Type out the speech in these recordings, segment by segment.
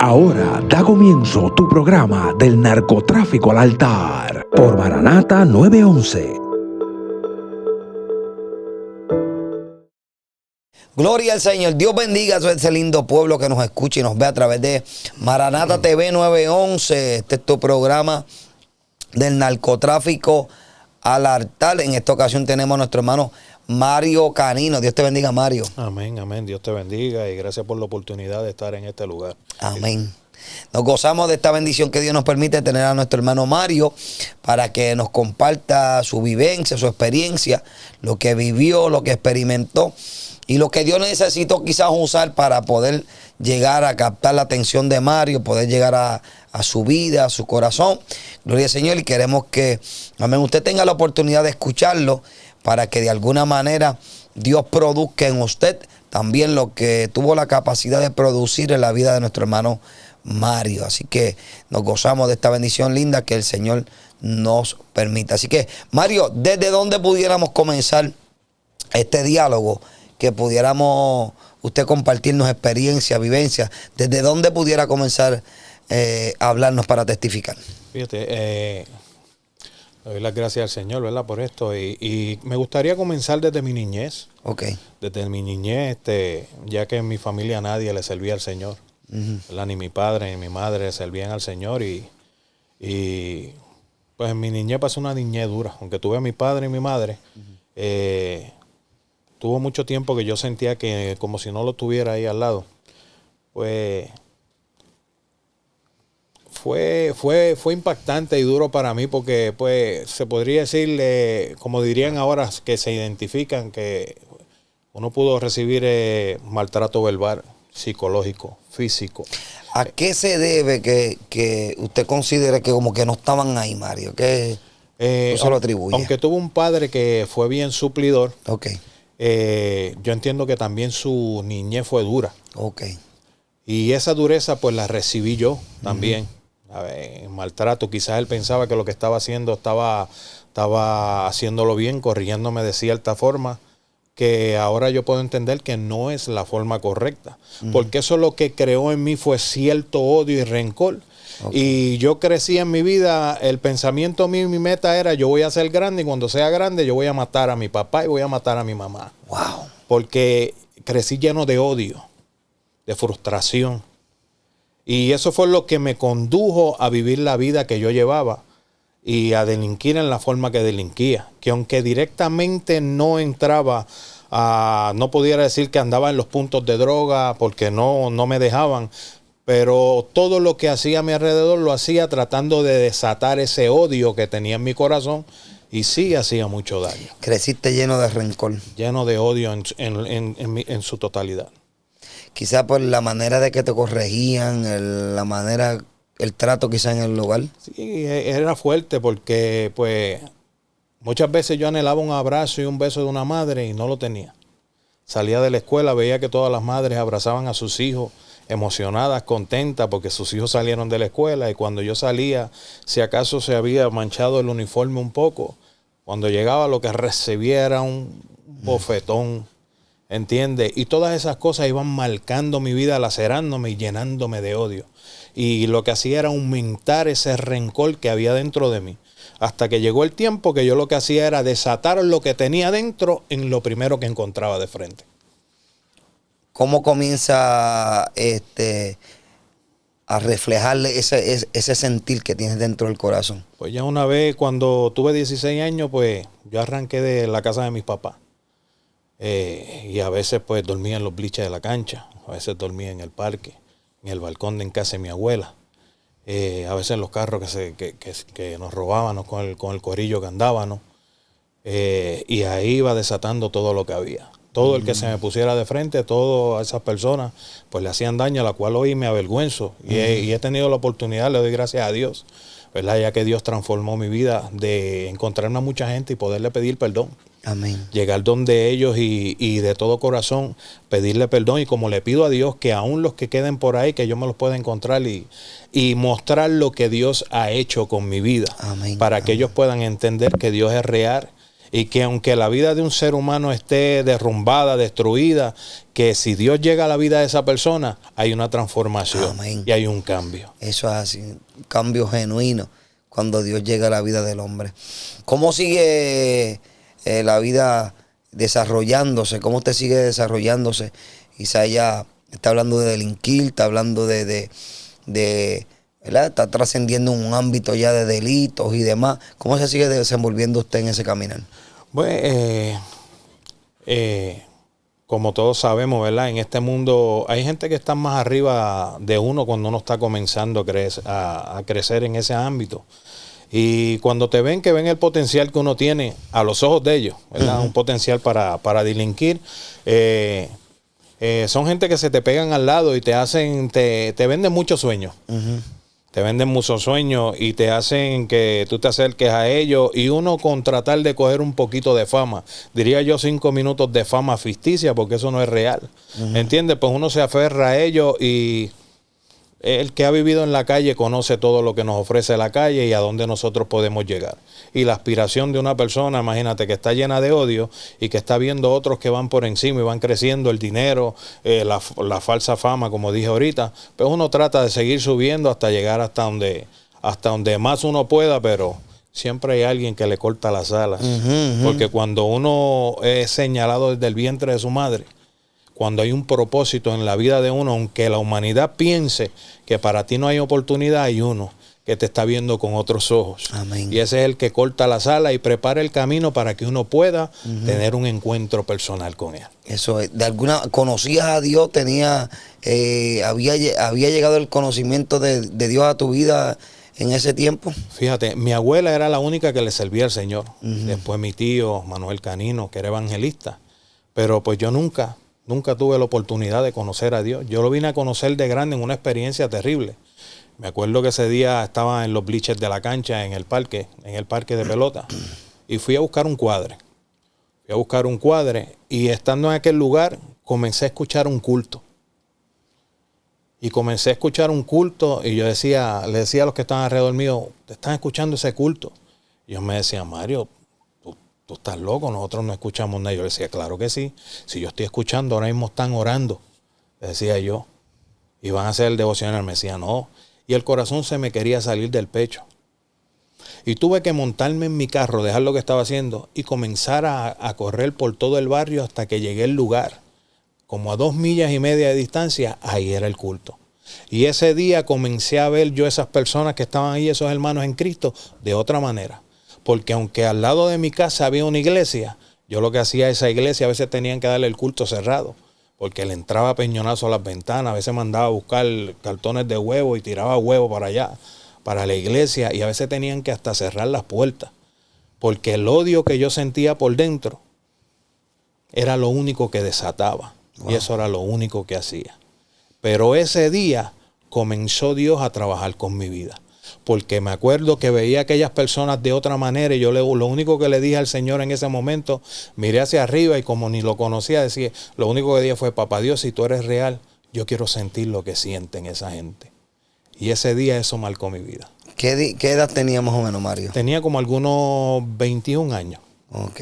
Ahora da comienzo tu programa del narcotráfico al altar por Maranata 911. Gloria al Señor. Dios bendiga a ese lindo pueblo que nos escucha y nos ve a través de Maranata TV 911. Este es tu programa del narcotráfico al altar. En esta ocasión tenemos a nuestro hermano Mario Canino. Dios te bendiga, Mario. Amén, amén. Dios te bendiga y gracias por la oportunidad de estar en este lugar. Amén. Nos gozamos de esta bendición que Dios nos permite tener a nuestro hermano Mario para que nos comparta su vivencia, su experiencia, lo que vivió, lo que experimentó y lo que Dios necesitó quizás usar para poder llegar a captar la atención de Mario, poder llegar a su vida, a su corazón. Gloria al Señor, y queremos que, amén, usted tenga la oportunidad de escucharlo para que de alguna manera Dios produzca en usted también lo que tuvo la capacidad de producir en la vida de nuestro hermano Mario. Así que nos gozamos de esta bendición linda que el Señor nos permita. Así que, Mario, ¿desde dónde pudiéramos comenzar este diálogo? Que pudiéramos usted compartirnos experiencias, vivencias. ¿Desde dónde pudiera comenzar a hablarnos para testificar? Fíjate, le doy las gracias al Señor, ¿verdad? Por esto. Y me gustaría comenzar desde mi niñez. Ok. Desde mi niñez, ya que en mi familia nadie le servía al Señor. ¿Verdad? Ni mi padre ni mi madre servían al Señor. Y pues en mi niñez pasó una niñez dura. Aunque tuve a mi padre y mi madre, tuvo mucho tiempo que yo sentía que como si no lo tuviera ahí al lado. Pues fue impactante y duro para mí porque pues se podría decir, como dirían ahora que se identifican, que uno pudo recibir maltrato verbal, psicológico, físico. ¿A qué se debe que usted considere que como que no estaban ahí, Mario? ¿Qué se lo atribuye? Aunque tuvo un padre que fue bien suplidor, Okay. Yo entiendo que también su niñez fue dura. Okay. Y esa dureza pues la recibí yo también. A ver, maltrato, quizás él pensaba que lo que estaba haciendo estaba haciéndolo bien, corrigiéndome de cierta forma, que ahora yo puedo entender que no es la forma correcta. Porque eso lo que creó en mí fue cierto odio y rencor. Okay. Y yo crecí en mi vida, el pensamiento mío y mi meta era: yo voy a ser grande y cuando sea grande yo voy a matar a mi papá y voy a matar a mi mamá. Wow. Porque crecí lleno de odio, de frustración. Y eso fue lo que me condujo a vivir la vida que yo llevaba y a delinquir en la forma que delinquía. Que aunque directamente no entraba, no pudiera decir que andaba en los puntos de droga porque no me dejaban, pero todo lo que hacía a mi alrededor lo hacía tratando de desatar ese odio que tenía en mi corazón y sí hacía mucho daño. Creciste lleno de rencor. Lleno de odio en su totalidad. Quizá por la manera de que te corregían, el trato quizá en el lugar. Sí, era fuerte porque pues muchas veces yo anhelaba un abrazo y un beso de una madre y no lo tenía. Salía de la escuela, veía que todas las madres abrazaban a sus hijos, emocionadas, contentas porque sus hijos salieron de la escuela, y cuando yo salía, si acaso se había manchado el uniforme un poco, cuando llegaba lo que recibía era un bofetón. ¿Entiendes? Y todas esas cosas iban marcando mi vida, lacerándome y llenándome de odio. Y lo que hacía era aumentar ese rencor que había dentro de mí. Hasta que llegó el tiempo que yo lo que hacía era desatar lo que tenía dentro en lo primero que encontraba de frente. ¿Cómo comienza a reflejarle ese sentir que tienes dentro del corazón? Pues ya una vez, cuando tuve 16 años, pues yo arranqué de la casa de mis papás. Y a veces pues dormía en los bliches de la cancha, a veces dormía en el parque, en el balcón de en casa de mi abuela, a veces en los carros que nos robábamos con el corillo que andábamos, y ahí iba desatando todo lo que había. Todo el que se me pusiera de frente, todas esas personas pues le hacían daño, a la cual hoy me avergüenzo. Y he tenido la oportunidad, le doy gracias a Dios, ¿verdad? Ya que Dios transformó mi vida, de encontrarme a mucha gente y poderle pedir perdón. Amén. Llegar donde ellos y de todo corazón pedirle perdón, y como le pido a Dios que aún los que queden por ahí, que yo me los pueda encontrar y mostrar lo que Dios ha hecho con mi vida. Amén. Para que ellos puedan entender que Dios es real Y que aunque la vida de un ser humano esté derrumbada, destruida, que si Dios llega a la vida de esa persona, hay una transformación. Amén. Y hay un cambio. Eso es así, un cambio genuino cuando Dios llega a la vida del hombre. ¿Cómo sigue la vida desarrollándose? ¿Cómo usted sigue desarrollándose? Isaías está hablando de delinquir, está hablando de ¿verdad? Está trascendiendo un ámbito ya de delitos y demás. ¿Cómo se sigue desenvolviendo usted en ese caminar? Pues, como todos sabemos, ¿verdad? En este mundo hay gente que está más arriba de uno cuando uno está comenzando a crecer en ese ámbito. Y cuando te ven, que ven el potencial que uno tiene a los ojos de ellos, ¿verdad? Un potencial para delinquir. Son gente que se te pegan al lado y te venden muchos sueños. Te venden muchos sueños y te hacen que tú te acerques a ellos, y uno con tratar de coger un poquito de fama, diría yo 5 minutos de fama ficticia, porque eso no es real. ¿Entiendes? Pues uno se aferra a ellos, y el que ha vivido en la calle conoce todo lo que nos ofrece la calle y a dónde nosotros podemos llegar. Y la aspiración de una persona, imagínate, que está llena de odio y que está viendo otros que van por encima y van creciendo, el dinero, la falsa fama, como dije ahorita, pues uno trata de seguir subiendo hasta llegar hasta donde más uno pueda, pero siempre hay alguien que le corta las alas. Porque cuando uno es señalado desde el vientre de su madre, cuando hay un propósito en la vida de uno, aunque la humanidad piense que para ti no hay oportunidad, hay uno que te está viendo con otros ojos. Amén. Y ese es el que corta las alas y prepara el camino para que uno pueda tener un encuentro personal con él. Eso es. ¿Conocías a Dios? ¿Había llegado el conocimiento de Dios a tu vida en ese tiempo? Fíjate, mi abuela era la única que le servía al Señor. Después mi tío, Manuel Canino, que era evangelista. Pero pues yo nunca tuve la oportunidad de conocer a Dios. Yo lo vine a conocer de grande en una experiencia terrible. Me acuerdo que ese día estaba en los bleachers de la cancha, en el parque de pelota, y fui a buscar un cuadre. Y estando en aquel lugar, comencé a escuchar un culto. Y yo le decía a los que estaban alrededor mío, ¿te están escuchando ese culto? Y ellos me decían, Mario, tú estás loco, nosotros no escuchamos nada. Yo le decía, claro que sí. Si yo estoy escuchando, ahora mismo están orando, le decía yo. Y van a hacer el devocional. Me decía, no. Y el corazón se me quería salir del pecho. Y tuve que montarme en mi carro, dejar lo que estaba haciendo y comenzar a correr por todo el barrio hasta que llegué al lugar. Como a 2,5 millas de distancia, ahí era el culto. Y ese día comencé a ver yo esas personas que estaban ahí, esos hermanos en Cristo, de otra manera. Porque aunque al lado de mi casa había una iglesia, yo lo que hacía a esa iglesia, a veces tenían que darle el culto cerrado, porque le entraba peñonazo a las ventanas, a veces mandaba a buscar cartones de huevo y tiraba huevo para allá, para la iglesia, y a veces tenían que hasta cerrar las puertas, porque el odio que yo sentía por dentro era lo único que desataba. Wow. Y eso era lo único que hacía. Pero ese día comenzó Dios a trabajar con mi vida. Porque me acuerdo que veía a aquellas personas de otra manera, y yo lo único que le dije al Señor en ese momento, miré hacia arriba y como ni lo conocía, decía, lo único que dije fue, papá Dios, si tú eres real, yo quiero sentir lo que sienten esa gente. Y ese día eso marcó mi vida. ¿Qué edad tenía más o menos, Mario? Tenía como algunos 21 años. Ok.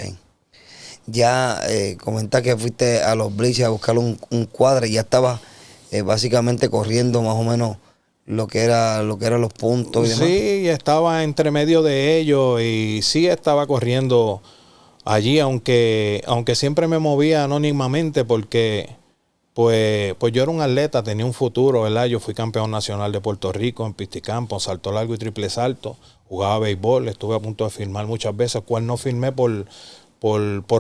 Ya comenta que fuiste a los bleachers a buscar un cuadro y ya estaba básicamente corriendo más o menos lo que eran los puntos y demás. Sí, estaba entre medio de ellos y sí estaba corriendo allí, aunque siempre me movía anónimamente porque pues yo era un atleta, tenía un futuro, ¿verdad? Yo fui campeón nacional de Puerto Rico en pisticampo, salto largo y triple salto, jugaba béisbol, estuve a punto de firmar muchas veces, cual no firmé por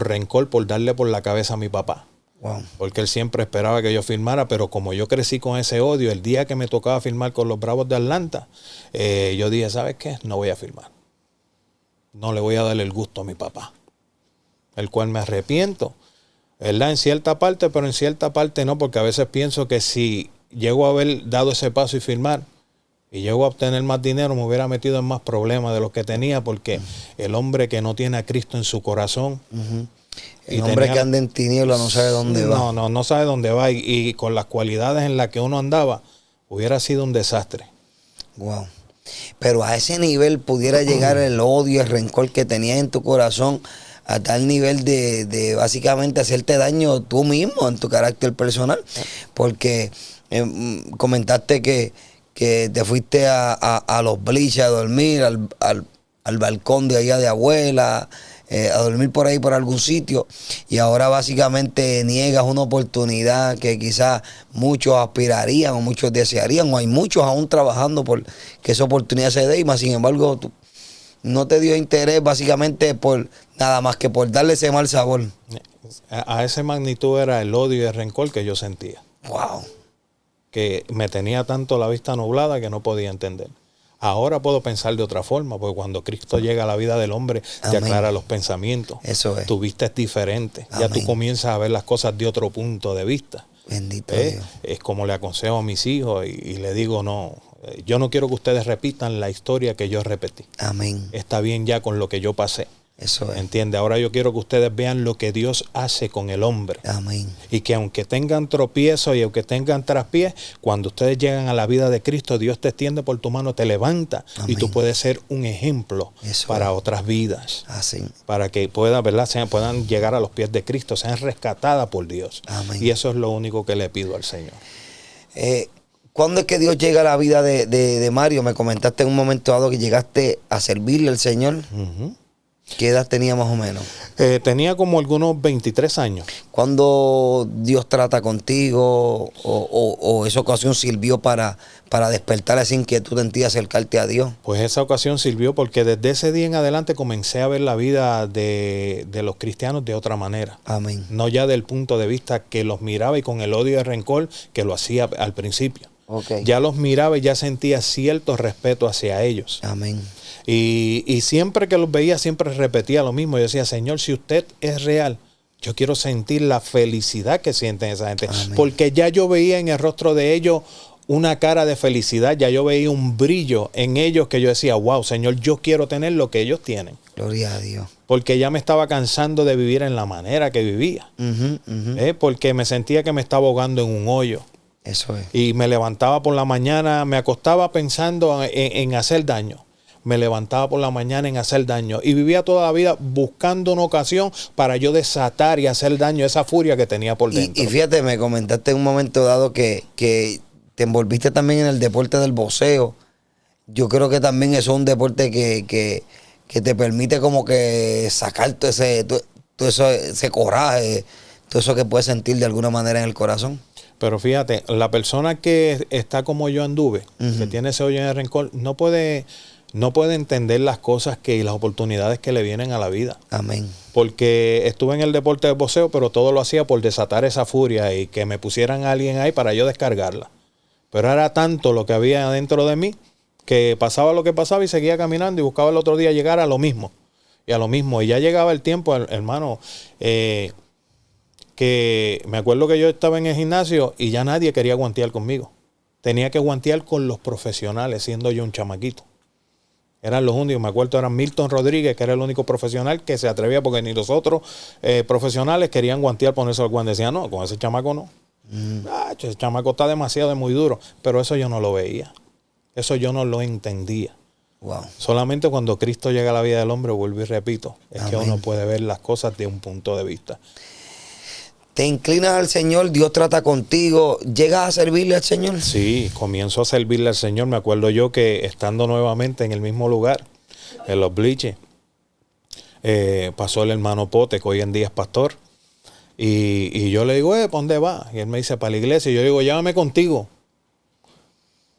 rencor, por darle por la cabeza a mi papá. Wow. Porque él siempre esperaba que yo firmara, pero como yo crecí con ese odio, el día que me tocaba firmar con los Bravos de Atlanta, yo dije, ¿sabes qué? No voy a firmar. No le voy a dar el gusto a mi papá. El cual me arrepiento, ¿verdad? En cierta parte, pero en cierta parte no, porque a veces pienso que si llego a haber dado ese paso y firmar, y llego a obtener más dinero, me hubiera metido en más problemas de los que tenía, porque el hombre que no tiene a Cristo en su corazón, el hombre que anda en tinieblas no sabe dónde va. No sabe dónde va. Y con las cualidades en las que uno andaba, hubiera sido un desastre. Wow. Pero a ese nivel pudiera llegar el odio, el rencor que tenías en tu corazón a tal nivel de básicamente hacerte daño tú mismo en tu carácter personal, porque comentaste que te fuiste a los bliches a dormir, al balcón de allá de abuela, a dormir por ahí por algún sitio, y ahora básicamente niegas una oportunidad que quizás muchos aspirarían o muchos desearían, o hay muchos aún trabajando por que esa oportunidad se dé, y más sin embargo no te dio interés básicamente por nada más que por darle ese mal sabor. A esa magnitud era el odio y el rencor que yo sentía. Wow. Que me tenía tanto la vista nublada que no podía entender. Ahora puedo pensar de otra forma, porque cuando Cristo llega a la vida del hombre, te Amén. aclara los pensamientos. Eso es. Tu vista es diferente. Amén. Ya tú comienzas a ver las cosas de otro punto de vista. Bendito Dios. Es como le aconsejo a mis hijos y le digo, no, yo no quiero que ustedes repitan la historia que yo repetí. Amén. Está bien ya con lo que yo pasé. Eso es. ¿Entiende? Ahora yo quiero que ustedes vean lo que Dios hace con el hombre. Amén. Y que aunque tengan tropiezos y aunque tengan traspiés, cuando ustedes llegan a la vida de Cristo, Dios te extiende por tu mano, te levanta. Amén. Y tú puedes ser un ejemplo Eso para es. otras vidas. Así. Para que puedan, ¿verdad? Puedan llegar a los pies de Cristo, sean rescatadas por Dios. Amén. Y eso es lo único que le pido al Señor. ¿Cuándo es que Dios llega a la vida de Mario? Me comentaste en un momento dado que llegaste a servirle al Señor. Ujú. ¿Qué edad tenía más o menos? Tenía como algunos 23 años. ¿Cuándo Dios trata contigo o esa ocasión sirvió para despertar esa inquietud en ti de acercarte a Dios? Pues esa ocasión sirvió porque desde ese día en adelante comencé a ver la vida de los cristianos de otra manera. Amén. No ya del punto de vista que los miraba y con el odio y el rencor que lo hacía al principio. Okay. Ya los miraba y ya sentía cierto respeto hacia ellos. Amén. Y siempre que los veía, siempre repetía lo mismo. Yo decía, Señor, si usted es real, yo quiero sentir la felicidad que sienten esa gente. Amén. Porque ya yo veía en el rostro de ellos una cara de felicidad, ya yo veía un brillo en ellos que yo decía, wow, Señor, yo quiero tener lo que ellos tienen. Gloria a Dios. Porque ya me estaba cansando de vivir en la manera que vivía. Ujú, ujú. Porque me sentía que me estaba ahogando en un hoyo. Eso es. Y me levantaba por la mañana, me acostaba pensando en hacer daño. Me levantaba por la mañana en hacer daño. Y vivía toda la vida buscando una ocasión para yo desatar y hacer daño a esa furia que tenía por dentro. Y fíjate, me comentaste en un momento dado que te envolviste también en el deporte del boxeo. Yo creo que también eso es un deporte que te permite como que sacar todo ese coraje, todo eso que puedes sentir de alguna manera en el corazón. Pero fíjate, la persona que está como yo anduve, Ujú. que tiene ese hoyo en el rencor, no puede entender las cosas y las oportunidades que le vienen a la vida. Amén. Porque estuve en el deporte de boxeo, pero todo lo hacía por desatar esa furia y que me pusieran a alguien ahí para yo descargarla. Pero era tanto lo que había dentro de mí que pasaba lo que pasaba y seguía caminando y buscaba el otro día llegar a lo mismo. Y a lo mismo. Y ya llegaba el tiempo, hermano, que me acuerdo que yo estaba en el gimnasio y ya nadie quería guantear conmigo. Tenía que guantear con los profesionales, siendo yo un chamaquito. Eran los únicos, me acuerdo, eran Milton Rodríguez, que era el único profesional que se atrevía, porque ni los otros profesionales querían guantear, ponerse al guante. Decían, no, con ese chamaco no. Ese chamaco está demasiado muy duro. Pero eso yo no lo veía. Eso yo no lo entendía. Wow. Solamente cuando Cristo llega a la vida del hombre, vuelvo y repito, es que Amén. uno puede ver las cosas de un punto de vista. Te inclinas al Señor, Dios trata contigo, llegas a servirle al Señor. Sí, comienzo a servirle al Señor. Me acuerdo yo que estando nuevamente en el mismo lugar, en los bliches, pasó el hermano Pote, que hoy en día es pastor. Y yo le digo, ¿para dónde va? Y él me dice, para la iglesia. Y yo digo, llévame contigo.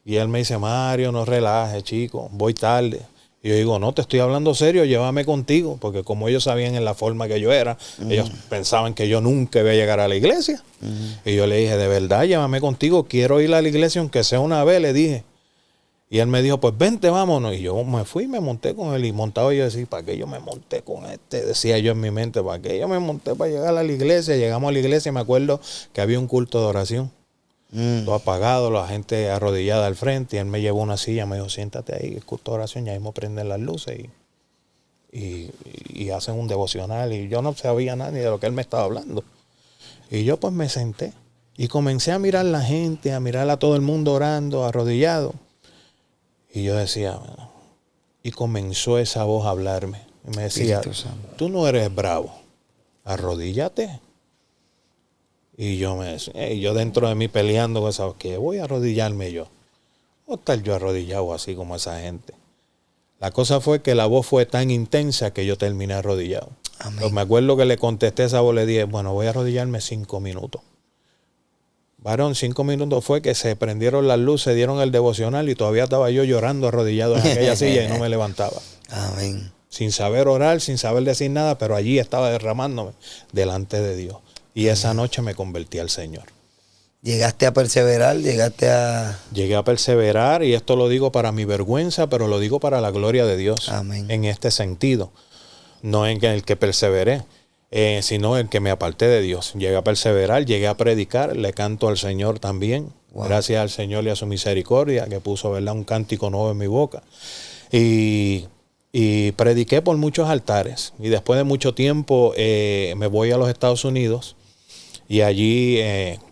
Y él me dice, Mario, no relajes, chico, voy tarde. Y yo digo, no, te estoy hablando serio, llévame contigo. Porque como ellos sabían en la forma que yo era, ellos pensaban que yo nunca iba a llegar a la iglesia. Y yo le dije, de verdad, llévame contigo, quiero ir a la iglesia aunque sea una vez, le dije. Y él me dijo, pues vente, vámonos. Y yo me fui y me monté con él. Y montaba yo decía, ¿para qué yo me monté con este? Decía yo en mi mente, ¿para qué yo me monté para llegar a la iglesia? Llegamos a la iglesia y me acuerdo que había un culto de oración. Todo apagado, la gente arrodillada al frente. Y él me llevó una silla, me dijo, siéntate ahí, el culto de oración, ya mismo prenden las luces y hacen un devocional. Y yo no sabía nada ni de lo que él me estaba hablando. Y yo pues me senté y comencé a mirar la gente, a mirar a todo el mundo orando, arrodillado. Y yo decía, y comenzó esa voz a hablarme Y me decía, Espíritu Santo. tú no eres bravo, arrodíllate. Y yo dentro de mí peleando con esa, que voy a arrodillarme yo. ¿O estar yo arrodillado así como esa gente? La cosa fue que la voz fue tan intensa que yo terminé arrodillado. Amén. Pero me acuerdo que le contesté a esa voz, le dije, bueno, voy a arrodillarme 5 minutos. Varón, 5 minutos fue que se prendieron las luces, dieron el devocional y todavía estaba yo llorando arrodillado en aquella silla y no me levantaba. Amén. Sin saber orar, sin saber decir nada, pero allí estaba derramándome delante de Dios. Y esa noche me convertí al Señor. Llegaste a perseverar, llegaste a... Llegué a perseverar y esto lo digo para mi vergüenza, pero lo digo para la gloria de Dios. Amén. En este sentido. No en el que perseveré, sino en que me aparté de Dios. Llegué a perseverar, llegué a predicar, le canto al Señor también. Wow. Gracias al Señor y a su misericordia que puso, ¿verdad?, un cántico nuevo en mi boca. Y prediqué por muchos altares. Y después de mucho tiempo me voy a los Estados Unidos y allí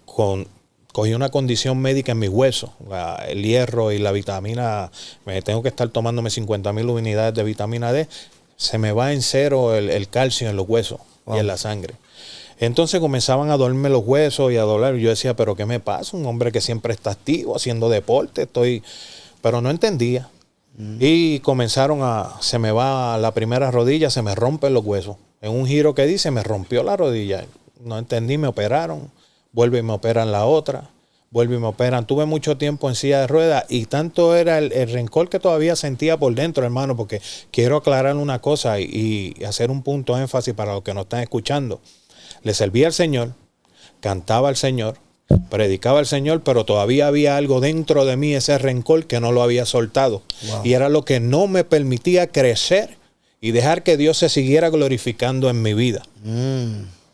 cogí una condición médica en mis huesos, el hierro y la vitamina. Me tengo que estar tomándome 50,000 unidades de vitamina D. Se me va en cero el calcio en los huesos. Wow. Y en la sangre. Entonces comenzaban a dolerme los huesos y a doler. Yo decía, ¿pero qué me pasa? Un hombre que siempre está activo, haciendo deporte, pero no entendía. Y se me va la primera rodilla, se me rompen los huesos. En un giro que di, se me rompió la rodilla. No entendí, me operaron. Vuelve y me operan la otra. Vuelve y me operan. Tuve mucho tiempo en silla de ruedas y tanto era el rencor que todavía sentía por dentro, hermano, porque quiero aclarar una cosa y hacer un punto de énfasis para los que nos están escuchando. Le servía al Señor, cantaba al Señor, predicaba al Señor, pero todavía había algo dentro de mí, ese rencor que no lo había soltado. Wow. Y era lo que no me permitía crecer y dejar que Dios se siguiera glorificando en mi vida.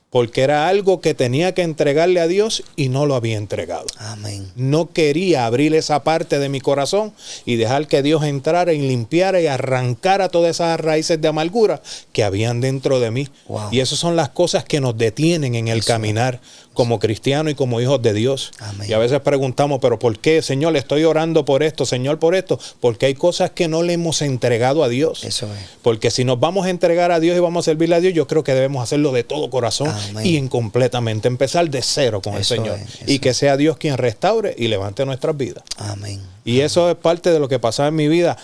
Porque era algo que tenía que entregarle a Dios y no lo había entregado. Amén. No quería abrir esa parte de mi corazón y dejar que Dios entrara y limpiara y arrancara todas esas raíces de amargura que habían dentro de mí. Wow. Y esas son las cosas que nos detienen en el caminar como cristianos y como hijos de Dios. Amén. Y a veces preguntamos, ¿pero por qué, Señor? Le estoy orando por esto, Señor, por esto. Porque hay cosas que no le hemos entregado a Dios. Eso es. Porque si nos vamos a entregar a Dios y vamos a servirle a Dios, yo creo que debemos hacerlo de todo corazón. Amén. Y completamente, empezar de cero con eso el Señor. Y que sea Dios quien restaure y levante nuestras vidas. Amén. Y eso es parte de lo que pasaba en mi vida.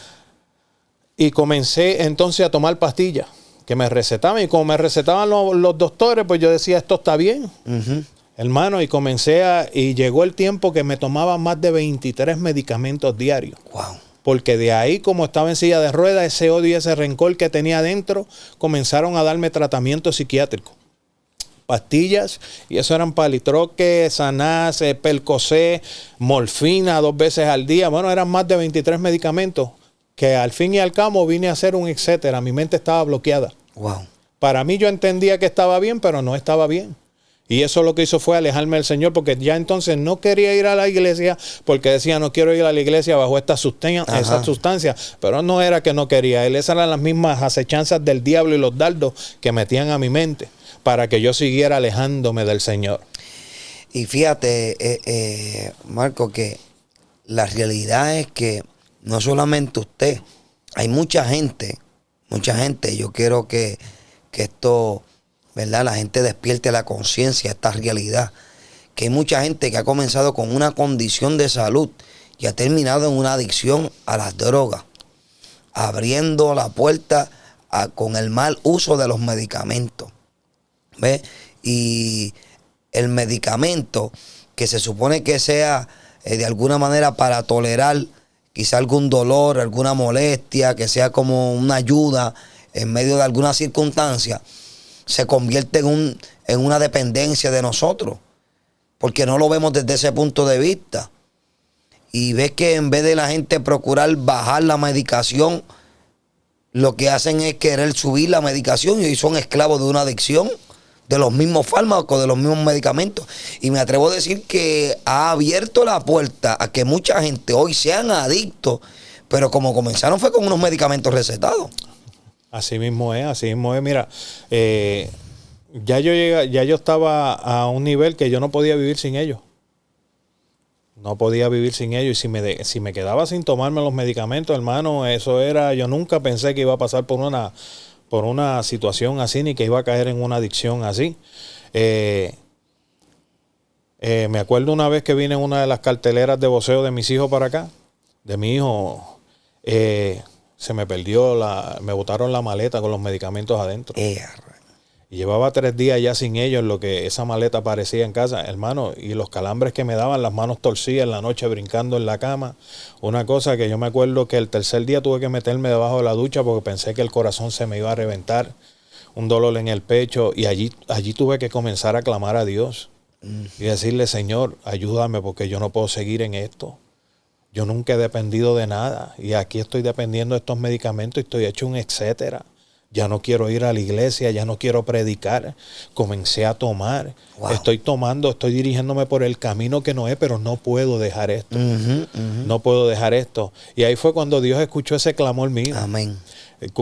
Y comencé entonces a tomar pastillas que me recetaban. Y como me recetaban los doctores, pues yo decía, esto está bien. Hermano, y y llegó el tiempo que me tomaba más de 23 medicamentos diarios. Wow. Porque de ahí, como estaba en silla de ruedas, ese odio y ese rencor que tenía adentro, comenzaron a darme tratamiento psiquiátrico. Pastillas, y eso eran palitroque, Xanax, Percocet, morfina 2 veces al día. Bueno, eran más de 23 medicamentos que al fin y al cabo vine a hacer un etcétera. Mi mente estaba bloqueada. Wow. Para mí yo entendía que estaba bien, pero no estaba bien. Y eso lo que hizo fue alejarme del Señor, porque ya entonces no quería ir a la iglesia, porque decía, no quiero ir a la iglesia bajo esa sustancia. Pero no era que no quería. Esas eran las mismas acechanzas del diablo y los dardos que metían a mi mente para que yo siguiera alejándome del Señor. Y fíjate, Marco, que la realidad es que no solamente usted, hay mucha gente, yo quiero que esto, ¿verdad?, la gente despierte la conciencia, esta realidad, que hay mucha gente que ha comenzado con una condición de salud y ha terminado en una adicción a las drogas, abriendo la puerta con el mal uso de los medicamentos. ¿Ves? Y el medicamento que se supone que sea de alguna manera para tolerar quizá algún dolor, alguna molestia, que sea como una ayuda en medio de alguna circunstancia, se convierte en una dependencia de nosotros, porque no lo vemos desde ese punto de vista. Y ves que en vez de la gente procurar bajar la medicación, lo que hacen es querer subir la medicación y hoy son esclavos de una adicción, de los mismos fármacos, de los mismos medicamentos. Y me atrevo a decir que ha abierto la puerta a que mucha gente hoy sean adictos, pero como comenzaron fue con unos medicamentos recetados. Así mismo es. Mira, ya yo estaba a un nivel que yo no podía vivir sin ellos. No podía vivir sin ellos. Y si me quedaba sin tomarme los medicamentos, hermano, eso era, yo nunca pensé que iba a pasar por por una situación así, ni que iba a caer en una adicción así. Me acuerdo una vez que vine en una de las carteleras de voceo de mis hijos para acá, de mi hijo, se me perdió, me botaron la maleta con los medicamentos adentro. Y llevaba 3 días ya sin ellos, en lo que esa maleta aparecía en casa, hermano, y los calambres que me daban, las manos torcidas en la noche brincando en la cama. Una cosa que yo me acuerdo que el tercer día tuve que meterme debajo de la ducha porque pensé que el corazón se me iba a reventar, un dolor en el pecho, y allí tuve que comenzar a clamar a Dios y decirle, Señor, ayúdame porque yo no puedo seguir en esto. Yo nunca he dependido de nada y aquí estoy dependiendo de estos medicamentos y estoy hecho un etcétera. Ya no quiero ir a la iglesia, ya no quiero predicar. Comencé a tomar. Wow. Estoy dirigiéndome por el camino que no es, pero no puedo dejar esto. No puedo dejar esto. Y ahí fue cuando Dios escuchó ese clamor mío. Amén.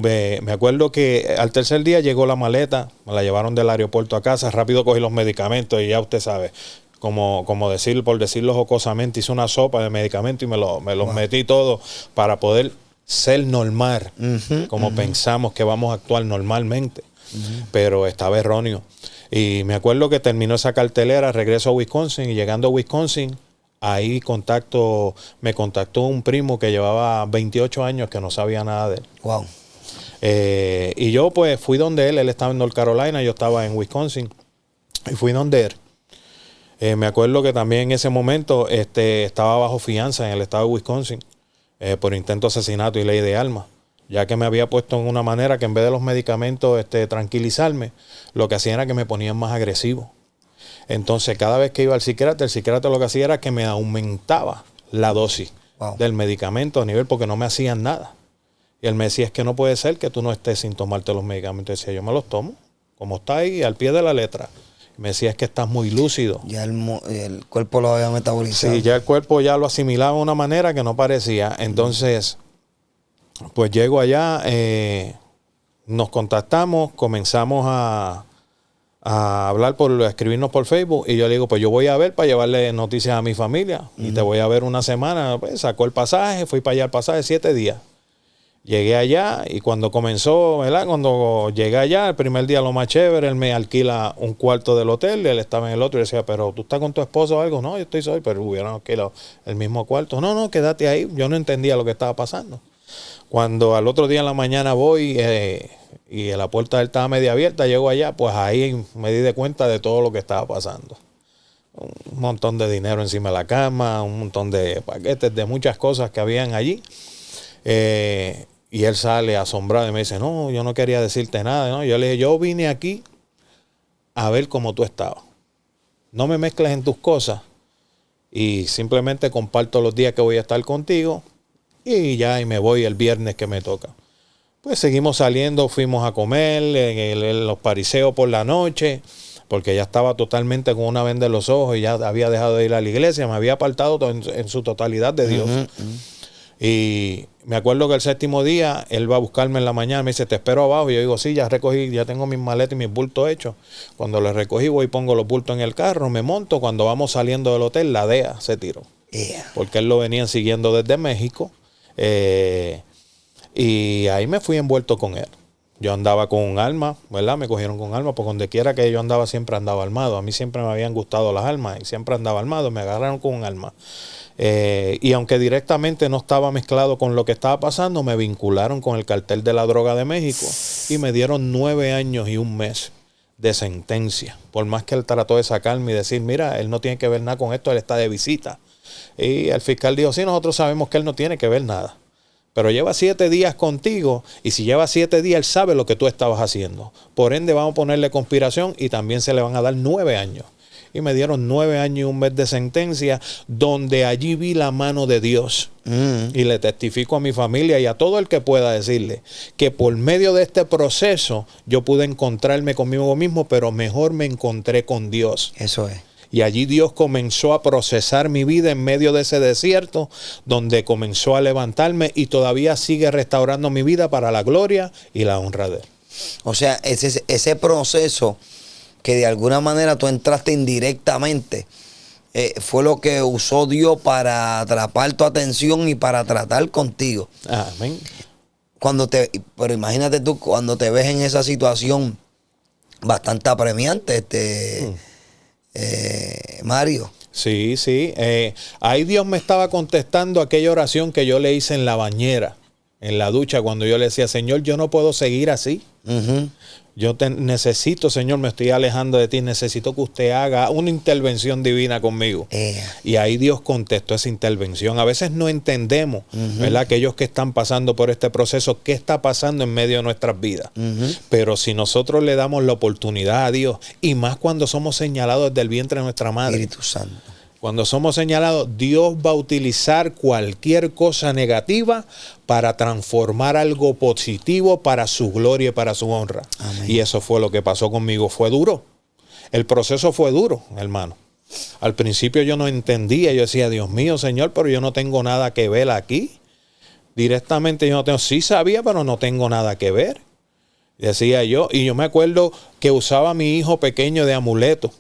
Me acuerdo que al tercer día llegó la maleta, me la llevaron del aeropuerto a casa, rápido cogí los medicamentos y ya usted sabe, por decirlo jocosamente, hice una sopa de medicamentos y me los metí todo para poder ser normal, como pensamos que vamos a actuar normalmente, pero estaba erróneo. Y me acuerdo que terminó esa cartelera, regreso a Wisconsin y llegando a Wisconsin, ahí me contactó un primo que llevaba 28 años que no sabía nada de él. Wow. Y yo pues fui donde él estaba en North Carolina, yo estaba en Wisconsin y fui donde él. Me acuerdo que también en ese momento estaba bajo fianza en el estado de Wisconsin por intento de asesinato y ley de armas, ya que me había puesto en una manera que en vez de los medicamentos tranquilizarme, lo que hacía era que me ponían más agresivo. Entonces cada vez que iba al psiquiatra, el psiquiatra lo que hacía era que me aumentaba la dosis del medicamento a nivel porque no me hacían nada. Y él me decía, es que no puede ser que tú no estés sin tomarte los medicamentos. Decía, yo me los tomo, como está ahí, al pie de la letra. Me decía, es que estás muy lúcido. Ya el cuerpo lo había metabolizado. Sí, ya el cuerpo ya lo asimilaba de una manera que no parecía. Entonces, pues llego allá, nos contactamos, comenzamos a hablar, a escribirnos por Facebook. Y yo le digo, pues yo voy a ver para llevarle noticias a mi familia. Y te voy a ver una semana. Pues sacó el pasaje, fui para allá el pasaje 7 días. Llegué allá y cuando comenzó, ¿verdad? Cuando llegué allá, el primer día lo más chévere, él me alquila un cuarto del hotel, él estaba en el otro y decía, pero ¿tú estás con tu esposo o algo? No, yo estoy solo, pero hubieran alquilado el mismo cuarto. No, quédate ahí. Yo no entendía lo que estaba pasando. Cuando al otro día en la mañana voy y la puerta de él estaba media abierta, llego allá, pues ahí me di de cuenta de todo lo que estaba pasando. Un montón de dinero encima de la cama, un montón de paquetes, de muchas cosas que habían allí. Y él sale asombrado y me dice, no, yo no quería decirte nada, ¿no? Yo le dije, yo vine aquí a ver cómo tú estabas. No me mezcles en tus cosas y simplemente comparto los días que voy a estar contigo y ya y me voy el viernes que me toca. Pues seguimos saliendo, fuimos a comer, en los pariseos por la noche, porque ya estaba totalmente con una venda en los ojos y ya había dejado de ir a la iglesia, me había apartado en su totalidad de Dios. Y me acuerdo que el 7º día, él va a buscarme en la mañana, me dice, te espero abajo. Y yo digo, sí, ya recogí, ya tengo mis maletas y mis bultos hechos. Cuando los recogí, voy y pongo los bultos en el carro, me monto. Cuando vamos saliendo del hotel, la DEA se tiró. Porque él lo venían siguiendo desde México. Y ahí me fui envuelto con él. Yo andaba con un arma, ¿verdad? Me cogieron con arma, porque donde quiera que yo andaba, siempre andaba armado. A mí siempre me habían gustado las armas y siempre andaba armado. Me agarraron con un arma. Y aunque directamente no estaba mezclado con lo que estaba pasando, me vincularon con el cartel de la droga de México y me dieron 9 años y 1 mes de sentencia. Por más que él trató de sacarme y decir, mira, él no tiene que ver nada con esto, él está de visita. Y el fiscal dijo, sí, nosotros sabemos que él no tiene que ver nada. Pero lleva 7 días contigo y si lleva 7 días, él sabe lo que tú estabas haciendo. Por ende, vamos a ponerle conspiración y también se le van a dar 9 años. Y me dieron 9 años y 1 mes de sentencia, donde allí vi la mano de Dios. Y le testifico a mi familia y a todo el que pueda decirle que por medio de este proceso yo pude encontrarme conmigo mismo, pero mejor me encontré con Dios. Eso es. Y allí Dios comenzó a procesar mi vida en medio de ese desierto, donde comenzó a levantarme y todavía sigue restaurando mi vida para la gloria y la honra de Él. O sea, ese proceso que de alguna manera tú entraste indirectamente, fue lo que usó Dios para atrapar tu atención y para tratar contigo. Amén. Pero imagínate tú cuando te ves en esa situación bastante apremiante, Mario. Sí, sí. Ahí Dios me estaba contestando aquella oración que yo le hice en la bañera, en la ducha, cuando yo le decía, Señor, yo no puedo seguir así. Ujú. Yo te necesito, Señor, me estoy alejando de ti. Necesito que usted haga una intervención divina conmigo. Y ahí Dios contestó esa intervención. A veces no entendemos, ¿verdad? Aquellos que están pasando por este proceso, qué está pasando en medio de nuestras vidas. Pero si nosotros le damos la oportunidad a Dios, y más cuando somos señalados desde el vientre de nuestra madre. Espíritu Santo. Cuando somos señalados, Dios va a utilizar cualquier cosa negativa para transformar algo positivo para su gloria y para su honra. Amén. Y eso fue lo que pasó conmigo. Fue duro. El proceso fue duro, hermano. Al principio yo no entendía. Yo decía, Dios mío, Señor, pero yo no tengo nada que ver aquí. Directamente yo no tengo. Sí sabía, pero no tengo nada que ver. Decía yo. Y yo me acuerdo que usaba a mi hijo pequeño de amuleto.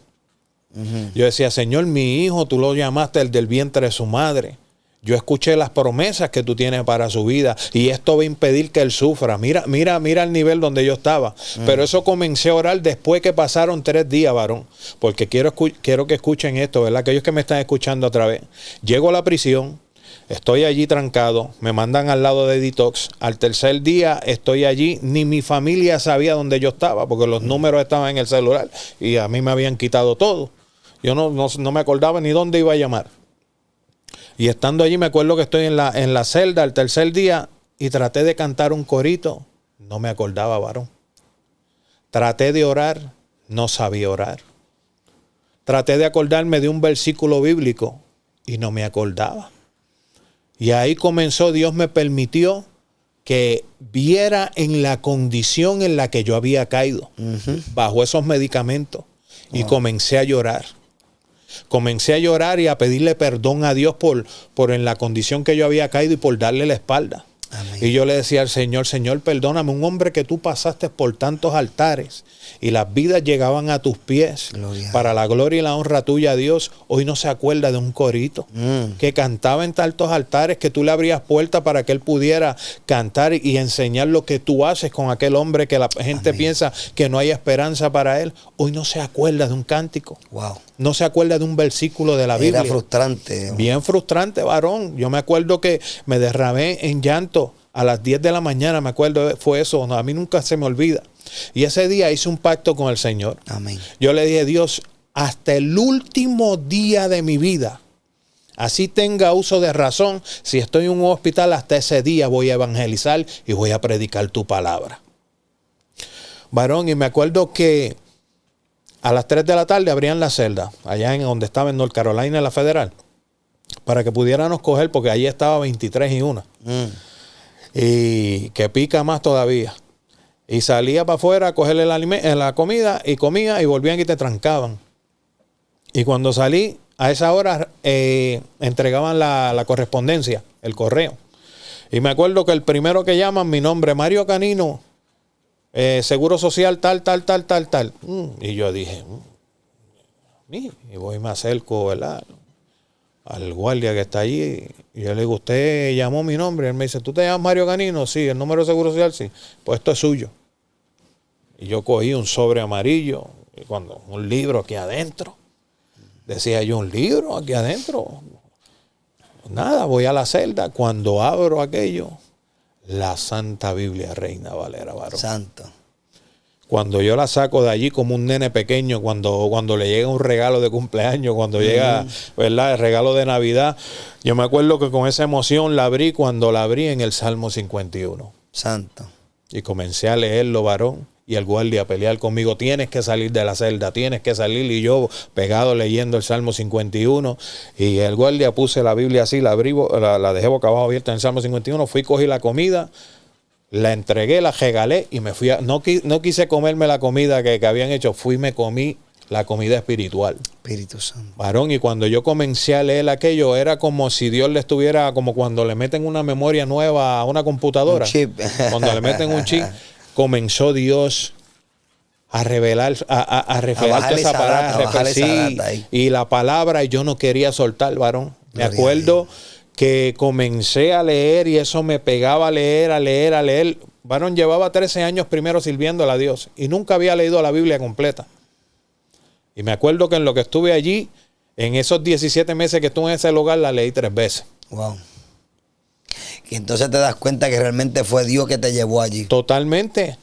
Yo decía, Señor, mi hijo, tú lo llamaste el del vientre de su madre. Yo escuché las promesas que tú tienes para su vida y esto va a impedir que él sufra. Mira el nivel donde yo estaba. Pero eso comencé a orar después que pasaron 3 días, varón. Porque quiero que escuchen esto, ¿verdad? Aquellos que me están escuchando otra vez. Llego a la prisión, estoy allí trancado, me mandan al lado de detox. Al tercer día estoy allí, ni mi familia sabía dónde yo estaba porque los números estaban en el celular y a mí me habían quitado todo. Yo no me acordaba ni dónde iba a llamar. Y estando allí me acuerdo que estoy en la celda el tercer día y traté de cantar un corito. No me acordaba, varón. Traté de orar, no sabía orar. Traté de acordarme de un versículo bíblico y no me acordaba. Y ahí comenzó, Dios me permitió que viera en la condición en la que yo había caído, bajo esos medicamentos. Y comencé a llorar. Comencé a llorar y a pedirle perdón a Dios por en la condición que yo había caído y por darle la espalda. Amén. Y yo le decía al Señor, Señor, perdóname, un hombre que tú pasaste por tantos altares y las vidas llegaban a tus pies. Gloria. Para la gloria y la honra tuya a Dios, hoy no se acuerda de un corito que cantaba en tantos altares que tú le abrías puerta para que él pudiera cantar y enseñar lo que tú haces con aquel hombre que la gente Amén. Piensa que no hay esperanza para él. Hoy no se acuerda de un cántico. Wow. No se acuerda de un versículo de la Biblia. Era frustrante. Bien frustrante, varón. Yo me acuerdo que me derramé en llanto a las 10 de la mañana, me acuerdo, fue eso. No, a mí nunca se me olvida. Y ese día hice un pacto con el Señor. Amén. Yo le dije, Dios, hasta el último día de mi vida, así tenga uso de razón, si estoy en un hospital, hasta ese día voy a evangelizar y voy a predicar tu palabra. Varón, y me acuerdo que a las 3 de la tarde abrían la celda, allá en donde estaba en North Carolina, en la Federal, para que pudiéramos coger, porque allí estaba 23 y 1. Y que pica más todavía. Y salía para afuera a cogerle la comida y comía y volvían y te trancaban. Y cuando salí, a esa hora entregaban la correspondencia, el correo. Y me acuerdo que el primero que llaman, mi nombre, Mario Canino, Seguro Social, tal. Y yo dije, y voy y me acerco, ¿verdad?, al guardia que está allí. Y yo le digo, ¿usted llamó mi nombre? Y él me dice, ¿tú te llamas Mario Canino? Sí. ¿El número de Seguro Social? Sí. Pues esto es suyo. Y yo cogí un sobre amarillo, y un libro aquí adentro. Decía yo, ¿un libro aquí adentro? Nada, voy a la celda. Cuando abro aquello, la Santa Biblia Reina Valera, varón. Santo. Cuando yo la saco de allí como un nene pequeño, cuando le llega un regalo de cumpleaños, cuando llega, ¿verdad?, el regalo de Navidad, yo me acuerdo que con esa emoción la abrí cuando la abrí en el Salmo 51. Santo. Y comencé a leerlo, varón, y el guardia a pelear conmigo, tienes que salir de la celda, tienes que salir, y yo pegado leyendo el Salmo 51, y el guardia puse la Biblia así, la abrí, la dejé boca abajo abierta en el Salmo 51, fui, cogí la comida, la entregué, la regalé y me fui no quise comerme la comida que habían hecho, fui y me comí la comida espiritual. Espíritu Santo. Varón, y cuando yo comencé a leer aquello, era como si Dios le estuviera, como cuando le meten una memoria nueva a una computadora. Un chip. Cuando le meten un chip, comenzó Dios a revelar, a revelarte esa palabra. Sí, y la palabra yo no quería soltar, varón. Me acuerdo que comencé a leer y eso me pegaba a leer. Varón, llevaba 13 años primero sirviéndole a Dios y nunca había leído la Biblia completa. Y me acuerdo que en lo que estuve allí, en esos 17 meses que estuve en ese lugar, la leí 3 veces. Wow. Y entonces te das cuenta que realmente fue Dios que te llevó allí. Totalmente.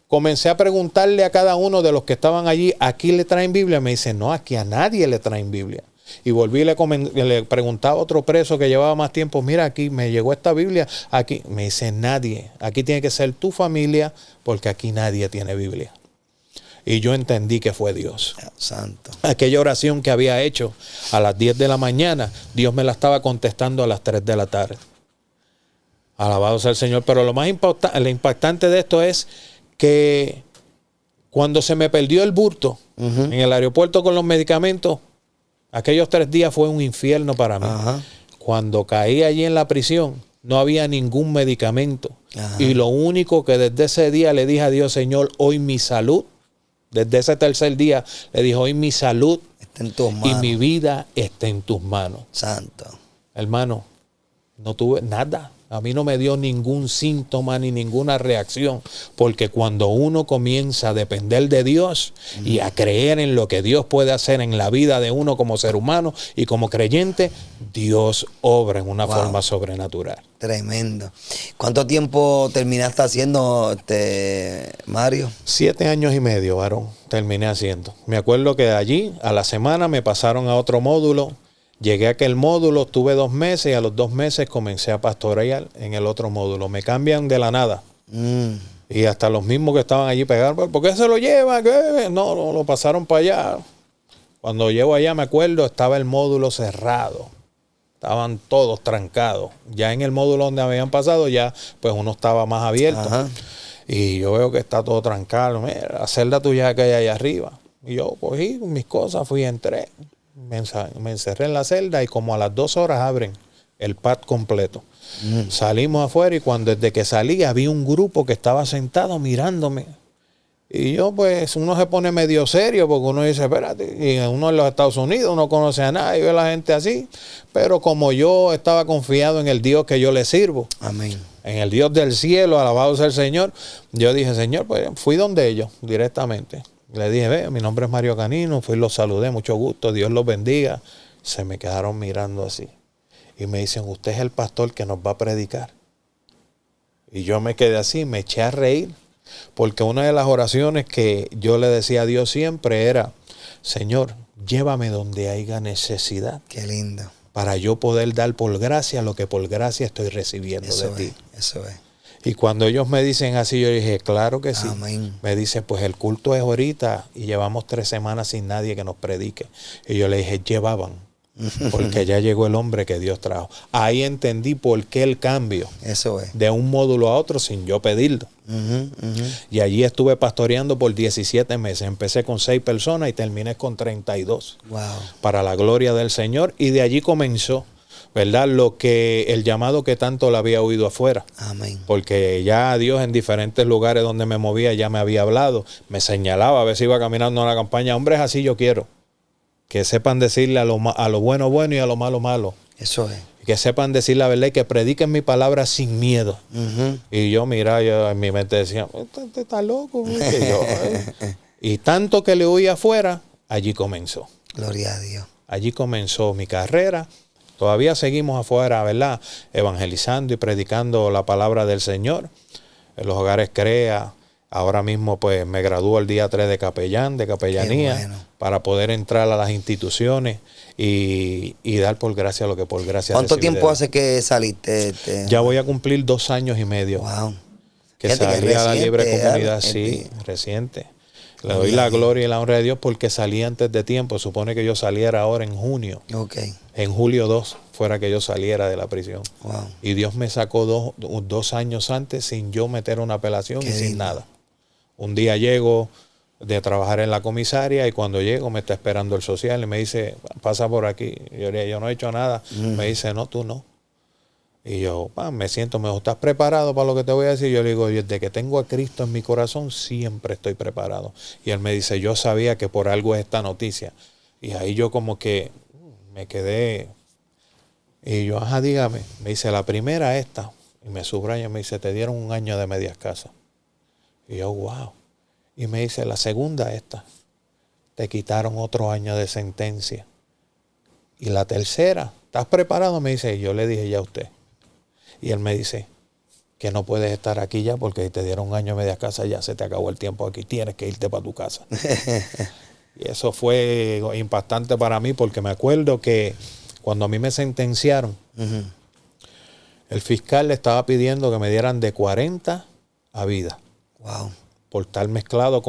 Comencé a preguntarle a cada uno de los que estaban allí, ¿aquí le traen Biblia? Me dice, no, aquí a nadie le traen Biblia. Y volví y le preguntaba a otro preso que llevaba más tiempo, mira, aquí me llegó esta Biblia, aquí. Me dice, nadie. Aquí tiene que ser tu familia, porque aquí nadie tiene Biblia. Y yo entendí que fue Dios. Santo. Aquella oración que había hecho a las 10 de la mañana, Dios me la estaba contestando a las 3 de la tarde. Alabado sea el Señor. Pero lo más impactante de esto es que cuando se me perdió el bulto en el aeropuerto con los medicamentos, aquellos 3 días fue un infierno para mí. Cuando caí allí en la prisión, no había ningún medicamento. Y lo único que desde ese día le dije a Dios, Señor, hoy mi salud, desde ese tercer día, le dije, hoy mi salud está en tus manos. Y mi vida está en tus manos. Santo. Hermano, no tuve nada. A mí no me dio ningún síntoma ni ninguna reacción, porque cuando uno comienza a depender de Dios y a creer en lo que Dios puede hacer en la vida de uno como ser humano y como creyente, Dios obra en una forma sobrenatural. Tremendo. ¿Cuánto tiempo terminaste haciendo, Mario? 7 años y medio, varón, terminé haciendo. Me acuerdo que de allí, a la semana, me pasaron a otro módulo. Llegué a aquel módulo, tuve 2 meses y a los 2 meses comencé a pastorear en el otro módulo. Me cambian de la nada. Y hasta los mismos que estaban allí pegados, ¿por qué se lo lleva? ¿Qué? No, lo pasaron para allá. Cuando llego allá, me acuerdo, estaba el módulo cerrado. Estaban todos trancados. Ya en el módulo donde habían pasado, ya pues uno estaba más abierto. Y yo veo que está todo trancado. Mira, la celda tuya que hay allá arriba. Y yo cogí mis cosas, fui, entré. Me encerré en la celda y como a las 2 horas abren el pad completo. Salimos afuera y desde que salí había un grupo que estaba sentado mirándome. Y yo pues uno se pone medio serio porque uno dice, espérate, y uno en los Estados Unidos no conoce a nadie, ve a la gente así. Pero como yo estaba confiado en el Dios que yo le sirvo, amén, en el Dios del cielo, alabado sea el Señor, yo dije, Señor, pues fui donde ellos directamente. Le dije, ve, mi nombre es Mario Canino, fui y los saludé, mucho gusto, Dios los bendiga. Se me quedaron mirando así. Y me dicen, usted es el pastor que nos va a predicar. Y yo me quedé así, me eché a reír. Porque una de las oraciones que yo le decía a Dios siempre era, Señor, llévame donde haya necesidad. Qué lindo. Para yo poder dar por gracia lo que por gracia estoy recibiendo de ti. Eso es. Y cuando ellos me dicen así, yo dije, claro que sí. Amén. Me dice, pues el culto es ahorita y llevamos 3 semanas sin nadie que nos predique. Y yo le dije, llevaban, porque ya llegó el hombre que Dios trajo. Ahí entendí por qué el cambio. Eso es. De un módulo a otro sin yo pedirlo. Y allí estuve pastoreando por 17 meses. Empecé con 6 personas y terminé con 32. Wow. Para la gloria del Señor. Y de allí comenzó, ¿verdad? El llamado que tanto le había oído afuera. Amén. Porque ya Dios en diferentes lugares donde me movía ya me había hablado. Me señalaba, a veces iba caminando a la campaña. Hombres así yo quiero. Que sepan decirle a lo bueno, bueno y a lo malo, malo. Eso es. Que sepan decir la verdad y que prediquen mi palabra sin miedo. Y yo, mira, yo en mi mente decía, este está loco. Y tanto que le oí afuera, allí comenzó. Gloria a Dios. Allí comenzó mi carrera. Todavía seguimos afuera, ¿verdad? Evangelizando y predicando la palabra del Señor. En los hogares CREA. Ahora mismo pues me gradúo el día 3 de capellanía, bueno, para poder entrar a las instituciones y dar por gracia lo que por gracia. ¿Cuánto tiempo hace que saliste? Ya voy a cumplir 2 años y medio. Wow. Que salí a la libre comunidad, sí, reciente. Le doy la gloria y la honra de Dios porque salí antes de tiempo. Supone que yo saliera ahora en junio. Okay. En julio 2 fuera que yo saliera de la prisión. Wow. Y Dios me sacó 2 años antes sin yo meter una apelación y sin nada. Un día llego de trabajar en la comisaria y cuando llego me está esperando el social y me dice, pasa por aquí. Yo no he hecho nada. Me dice, no, tú no. Y yo me siento, me dijo, ¿estás preparado para lo que te voy a decir? Yo le digo, desde que tengo a Cristo en mi corazón, siempre estoy preparado. Y él me dice, yo sabía que por algo es esta noticia. Y ahí yo como que me quedé Y yo, ajá, dígame. Me dice, la primera esta. Y me subraya, me dice, te dieron 1 año de medias casas. Y yo, wow. Y me dice, la segunda esta. Te quitaron otro año de sentencia. Y la tercera, ¿estás preparado? Me dice, y yo le dije, ya usted. Y él me dice, que no puedes estar aquí ya porque te dieron 1 año de medias casas, ya se te acabó el tiempo aquí, tienes que irte para tu casa. Y eso fue impactante para mí porque me acuerdo que cuando a mí me sentenciaron, el fiscal le estaba pidiendo que me dieran de 40 a vida. Wow. Por estar mezclado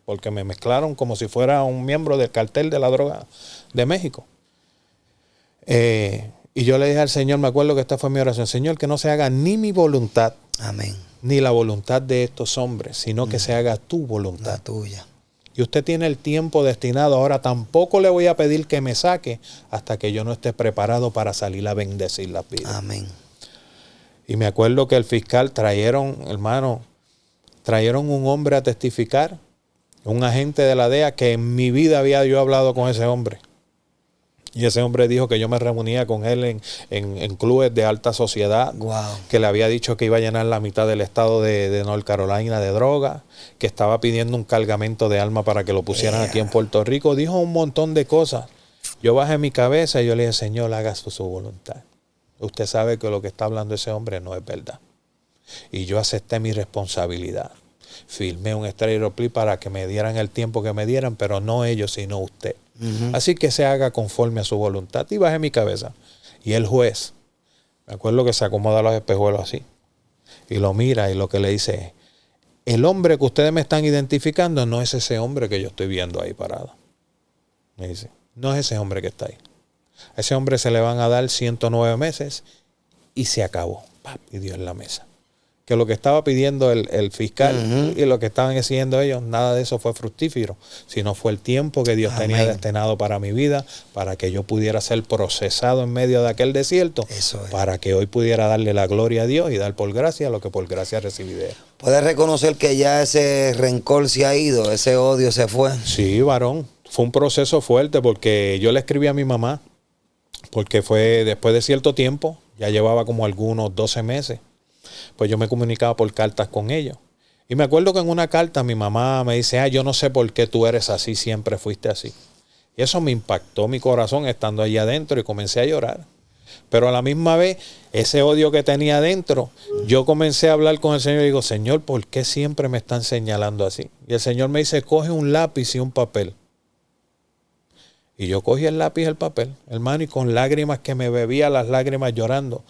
porque me mezclaron como si fuera un miembro del cartel de la droga de México. Y yo le dije al Señor, me acuerdo que esta fue mi oración, Señor, que no se haga ni mi voluntad, Amén. ni la voluntad de estos hombres, sino que se haga tu voluntad. La tuya. Y usted tiene el tiempo destinado. Ahora tampoco le voy a pedir que me saque hasta que yo no esté preparado para salir a bendecir las vidas. Amén. Y me acuerdo que el fiscal trajeron un hombre a testificar, un agente de la DEA, que en mi vida había yo hablado con ese hombre. Y ese hombre dijo que yo me reunía con él en clubes de alta sociedad, Wow. que le había dicho que iba a llenar la mitad del estado de North Carolina de droga, que estaba pidiendo un cargamento de armas para que lo pusieran aquí en Puerto Rico. Dijo un montón de cosas. Yo bajé mi cabeza y yo le dije, Señor, haga su voluntad. Usted sabe que lo que está hablando ese hombre no es verdad. Y yo acepté mi responsabilidad. Firmé un extraordinario plea para que me dieran el tiempo que me dieran, pero no ellos, sino usted. Así que se haga conforme a su voluntad. Y bajé mi cabeza. Y el juez, me acuerdo que se acomoda los espejuelos así. Y lo mira y lo que le dice es, el hombre que ustedes me están identificando no es ese hombre que yo estoy viendo ahí parado. Me dice, no es ese hombre que está ahí. A ese hombre se le van a dar 109 meses y se acabó. Y dio en la mesa. Que lo que estaba pidiendo el fiscal y lo que estaban exigiendo ellos, nada de eso fue fructífero, sino fue el tiempo que Dios tenía destinado para mi vida, para que yo pudiera ser procesado en medio de aquel desierto, para que hoy pudiera darle la gloria a Dios y dar por gracia lo que por gracia recibí de él. ¿Puedes reconocer que ya ese rencor se ha ido, ese odio se fue? Sí, varón. Fue un proceso fuerte porque yo le escribí a mi mamá, porque fue después de cierto tiempo, ya llevaba como algunos 12 meses. Pues yo me comunicaba por cartas con ellos. Y me acuerdo que en una carta mi mamá me dice, yo no sé por qué tú eres así, siempre fuiste así. Y eso me impactó mi corazón estando allí adentro y comencé a llorar. Pero a la misma vez, ese odio que tenía adentro, yo comencé a hablar con el Señor y digo, Señor, ¿por qué siempre me están señalando así? Y el Señor me dice, coge un lápiz y un papel. Y yo cogí el lápiz y el papel, hermano, y con lágrimas que me bebía las lágrimas llorando,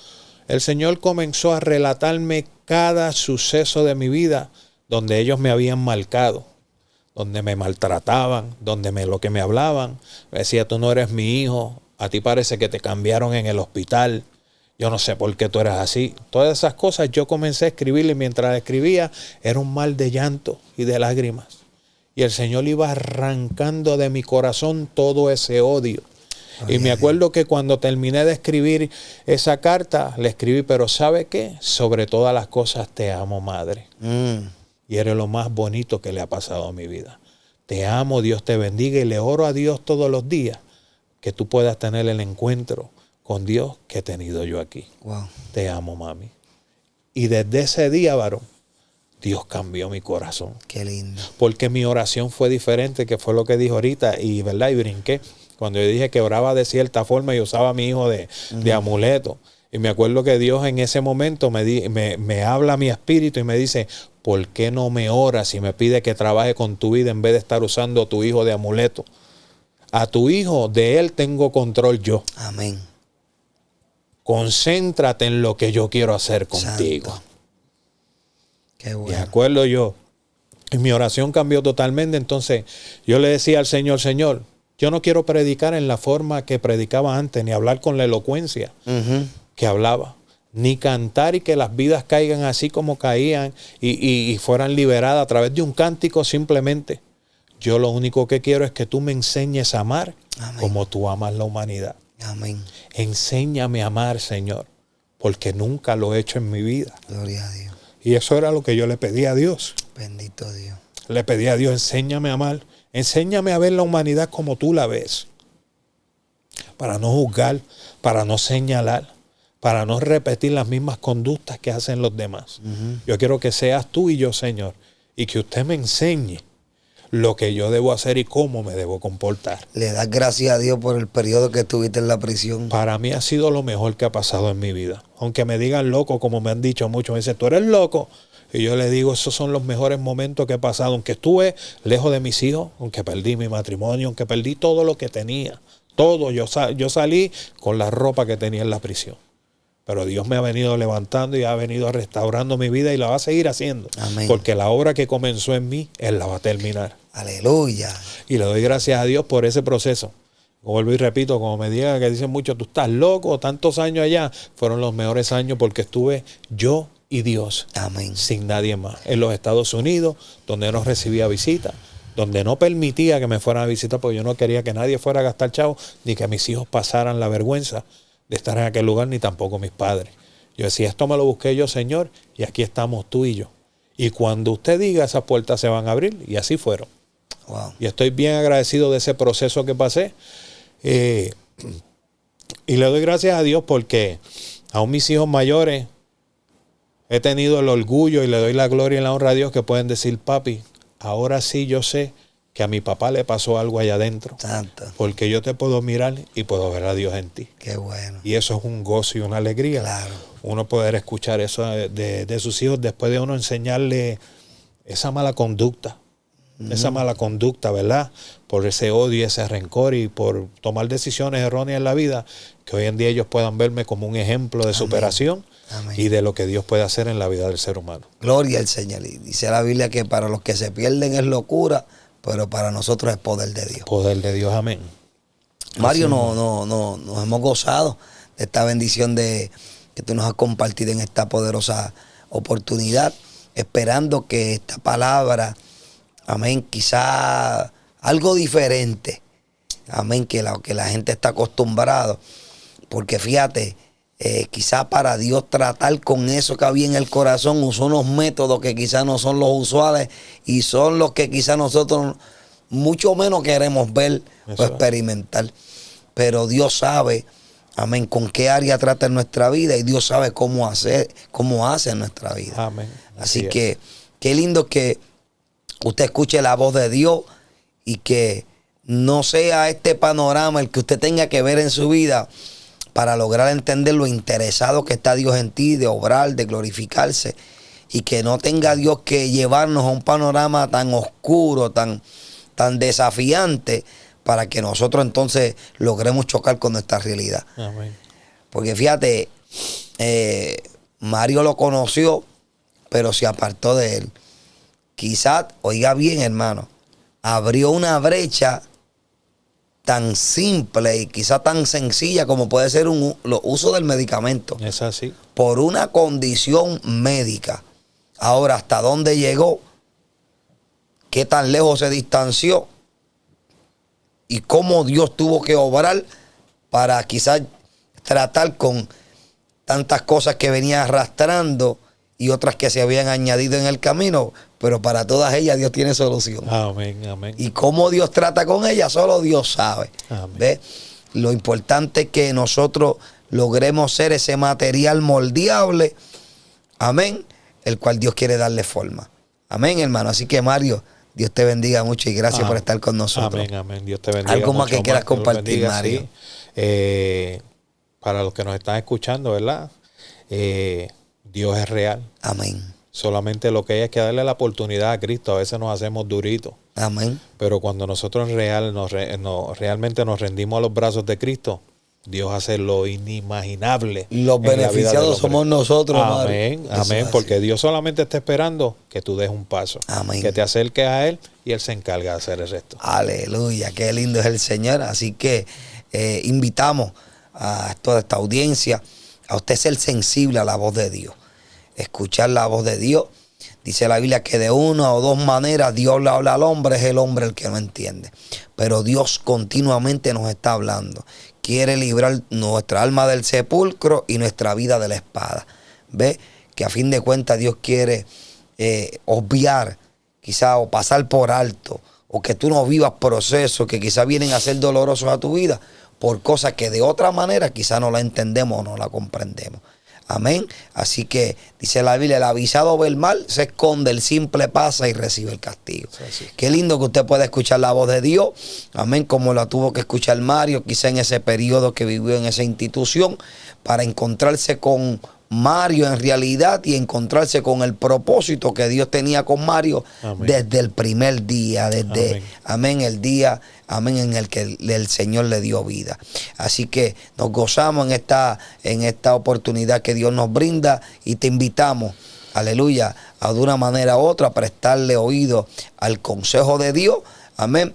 el Señor comenzó a relatarme cada suceso de mi vida donde ellos me habían marcado, donde me maltrataban, lo que me hablaban. Me decía, tú no eres mi hijo, a ti parece que te cambiaron en el hospital, yo no sé por qué tú eres así. Todas esas cosas yo comencé a escribirle y mientras escribía era un mar de llanto y de lágrimas. Y el Señor iba arrancando de mi corazón todo ese odio. Y me acuerdo que cuando terminé de escribir esa carta, le escribí, pero ¿sabe qué? Sobre todas las cosas te amo, madre. Y eres lo más bonito que le ha pasado a mi vida. Te amo, Dios te bendiga y le oro a Dios todos los días que tú puedas tener el encuentro con Dios que he tenido yo aquí. Wow. Te amo, mami. Y desde ese día, varón, Dios cambió mi corazón. Qué lindo. Porque mi oración fue diferente, que fue lo que dijo ahorita, y verdad, y brinqué. Cuando yo dije que oraba de cierta forma y usaba a mi hijo de amuleto. Y me acuerdo que Dios en ese momento me habla a mi espíritu y me dice, ¿por qué no me oras y me pide que trabaje con tu vida en vez de estar usando a tu hijo de amuleto? A tu hijo, de él tengo control yo. Amén. Concéntrate en lo que yo quiero hacer contigo. Santo. Qué bueno. Me acuerdo yo. Y mi oración cambió totalmente. Entonces yo le decía al Señor, Señor, yo no quiero predicar en la forma que predicaba antes, ni hablar con la elocuencia que hablaba, ni cantar y que las vidas caigan así como caían y fueran liberadas a través de un cántico simplemente. Yo lo único que quiero es que tú me enseñes a amar como tú amas la humanidad. Amén. Enséñame a amar, Señor, porque nunca lo he hecho en mi vida. Gloria a Dios. Y eso era lo que yo le pedí a Dios. Bendito Dios. Le pedí a Dios, enséñame a amar. Enséñame a ver la humanidad como tú la ves. para no juzgar, para no señalar, para no repetir las mismas conductas que hacen los demás. Yo quiero que seas tú y yo, Señor, y que usted me enseñe lo que yo debo hacer y cómo me debo comportar. Le das gracias a Dios por el periodo que estuviste en la prisión. Para mí ha sido lo mejor que ha pasado en mi vida. Aunque me digan loco, como me han dicho muchos, me dicen, tú eres loco. Y yo le digo, esos son los mejores momentos que he pasado. Aunque estuve lejos de mis hijos, aunque perdí mi matrimonio, aunque perdí todo lo que tenía. Todo, yo salí con la ropa que tenía en la prisión. Pero Dios me ha venido levantando y ha venido restaurando mi vida y la va a seguir haciendo. Amén. Porque la obra que comenzó en mí, Él la va a terminar. Aleluya. Y le doy gracias a Dios por ese proceso. Vuelvo y repito, como me digan que dicen mucho, tú estás loco, tantos años allá, fueron los mejores años porque estuve yo y Dios. Amén. Sin nadie más. En los Estados Unidos, donde no recibía visita, donde no permitía que me fueran a visitar, porque yo no quería que nadie fuera a gastar chavo, ni que mis hijos pasaran la vergüenza de estar en aquel lugar, ni tampoco mis padres. Yo decía, esto me lo busqué yo, Señor, y aquí estamos tú y yo. Y cuando usted diga, esas puertas se van a abrir, y así fueron. Wow. Y estoy bien agradecido de ese proceso que pasé. Y le doy gracias a Dios porque aún mis hijos mayores he tenido el orgullo y le doy la gloria y la honra a Dios que pueden decir, papi, ahora sí yo sé que a mi papá le pasó algo allá adentro. Santo. Porque yo te puedo mirar y puedo ver a Dios en ti. Qué bueno. Y eso es un gozo y una alegría. Claro. Uno poder escuchar eso de sus hijos después de uno enseñarle esa mala conducta. Esa mala conducta, ¿verdad? Por ese odio y ese rencor y por tomar decisiones erróneas en la vida, que hoy en día ellos puedan verme como un ejemplo de superación. Amén. Y de lo que Dios puede hacer en la vida del ser humano. Gloria al Señor. Y dice la Biblia que para los que se pierden es locura, pero para nosotros es poder de Dios. Poder de Dios, amén. Mario, nos hemos gozado de esta bendición que tú nos has compartido en esta poderosa oportunidad, esperando que esta palabra, amén, quizá algo diferente, amén, que la gente está acostumbrado, porque fíjate, quizá para Dios tratar con eso que había en el corazón usó unos métodos que quizá no son los usuales y son los que quizá nosotros mucho menos queremos ver o experimentar. Pero Dios sabe, amén, con qué área trata en nuestra vida y Dios sabe cómo hace en nuestra vida. Amén. Así que qué lindo que usted escuche la voz de Dios y que no sea este panorama el que usted tenga que ver en su vida para lograr entender lo interesado que está Dios en ti, de obrar, de glorificarse, y que no tenga Dios que llevarnos a un panorama tan oscuro, tan desafiante, para que nosotros entonces logremos chocar con nuestra realidad. Amén. Porque fíjate, Mario lo conoció, pero se apartó de él. Quizás, oiga bien, hermano, abrió una brecha tan simple y quizá tan sencilla como puede ser los uso del medicamento. Es así. Por una condición médica. Ahora, ¿hasta dónde llegó? ¿Qué tan lejos se distanció? Y cómo Dios tuvo que obrar para quizás tratar con tantas cosas que venía arrastrando y otras que se habían añadido en el camino, pero para todas ellas Dios tiene solución. Amén, amén. Y cómo Dios trata con ellas, solo Dios sabe. Amén. ¿Ve? Lo importante es que nosotros logremos ser ese material moldeable, amén, el cual Dios quiere darle forma. Amén, hermano. Así que, Mario, Dios te bendiga mucho y gracias por estar con nosotros. Amén, amén. Dios te bendiga. Algo más mucho, que quieras Dios compartir, bendiga, Mario. Sí. Para los que nos están escuchando, ¿verdad? Dios es real. Amén. Solamente lo que hay es que darle la oportunidad a Cristo. A veces nos hacemos duritos. Amén. Pero cuando nosotros realmente nos rendimos a los brazos de Cristo, Dios hace lo inimaginable. Los beneficiados somos nosotros, amén, Mario. amén, porque Dios solamente está esperando que tú des un paso. Amén. Que te acerques a Él y Él se encarga de hacer el resto. Aleluya, qué lindo es el Señor. Así que invitamos a toda esta audiencia a usted ser sensible a la voz de Dios. Escuchar la voz de Dios. Dice la Biblia que de una o dos maneras Dios le habla al hombre, es el hombre el que no entiende. Pero Dios continuamente nos está hablando. Quiere librar nuestra alma del sepulcro y nuestra vida de la espada. ¿Ve? Que a fin de cuentas Dios quiere obviar, quizá, o pasar por alto, o que tú no vivas procesos que quizá vienen a ser dolorosos a tu vida, por cosas que de otra manera quizá no la entendemos o no la comprendemos. Amén. Así que dice la Biblia, el avisado ve el mal, se esconde, el simple pasa y recibe el castigo. Sí. Qué lindo que usted pueda escuchar la voz de Dios. Amén. Como la tuvo que escuchar Mario, quizá en ese periodo que vivió en esa institución, para encontrarse con Mario en realidad y encontrarse con el propósito que Dios tenía con Mario. Amén. Desde el primer día, desde, amén, el día, amén, en el que el Señor le dio vida. Así que nos gozamos en esta oportunidad que Dios nos brinda y te invitamos, aleluya, a de una manera u otra a prestarle oído al consejo de Dios, amén,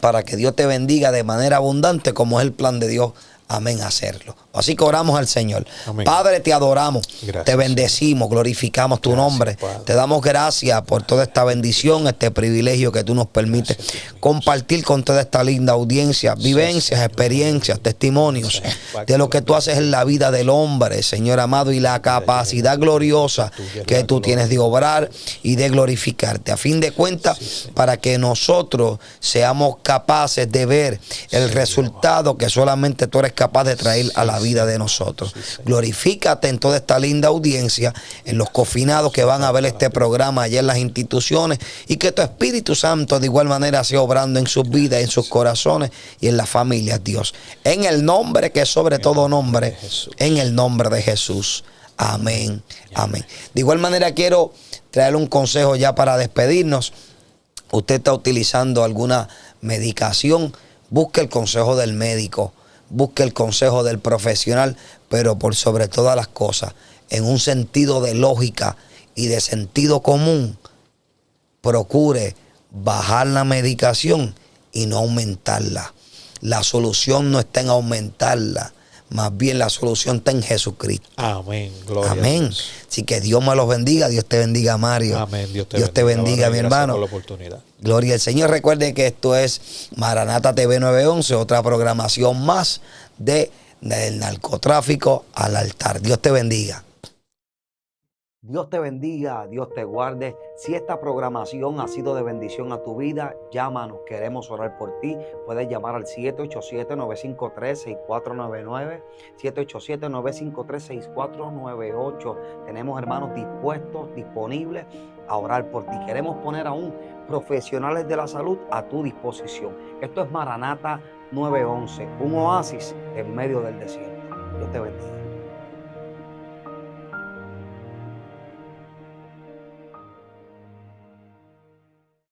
para que Dios te bendiga de manera abundante como es el plan de Dios. Amén, hacerlo. Así que oramos al Señor. Amén. Padre, te adoramos, gracias, te bendecimos, glorificamos tu nombre. Padre. Te damos gracias por toda esta bendición, este privilegio que tú nos permites compartir con toda esta linda audiencia, vivencias, experiencias, testimonios de lo que tú haces en la vida del hombre, Señor amado, y la capacidad gloriosa que tú tienes de obrar y de glorificarte. A fin de cuentas, para que nosotros seamos capaces de ver el resultado que solamente tú eres capaz de traer a la vida de nosotros. Glorifícate en toda esta linda audiencia, en los confinados que van a ver este programa allá en las instituciones, y que tu Espíritu Santo de igual manera sea obrando en sus vidas, en sus corazones y en las familias, Dios. En el nombre que es sobre todo nombre, en el nombre de Jesús. Amén. Amén. De igual manera quiero traerle un consejo ya para despedirnos. Usted está utilizando alguna medicación, busque el consejo del médico. Busque el consejo del profesional, pero por sobre todas las cosas, en un sentido de lógica y de sentido común, procure bajar la medicación y no aumentarla. La solución no está en aumentarla, más bien la solución está en Jesucristo. Amén. Gloria amén. A Dios. Así que Dios me los bendiga. Dios te bendiga, Mario. Amén. Dios te bendiga, mi hermano. Por la oportunidad. Gloria al Señor. Recuerde que esto es Maranata TV 911, otra programación más del narcotráfico al altar. Dios te bendiga. Dios te bendiga, Dios te guarde. Si esta programación ha sido de bendición a tu vida, llámanos, queremos orar por ti. Puedes llamar al 787-953-6499, 787-953-6498. Tenemos hermanos dispuestos, disponibles a orar por ti. Queremos poner aún profesionales de la salud a tu disposición. Esto es Maranata 911, un oasis en medio del desierto. Dios te bendiga.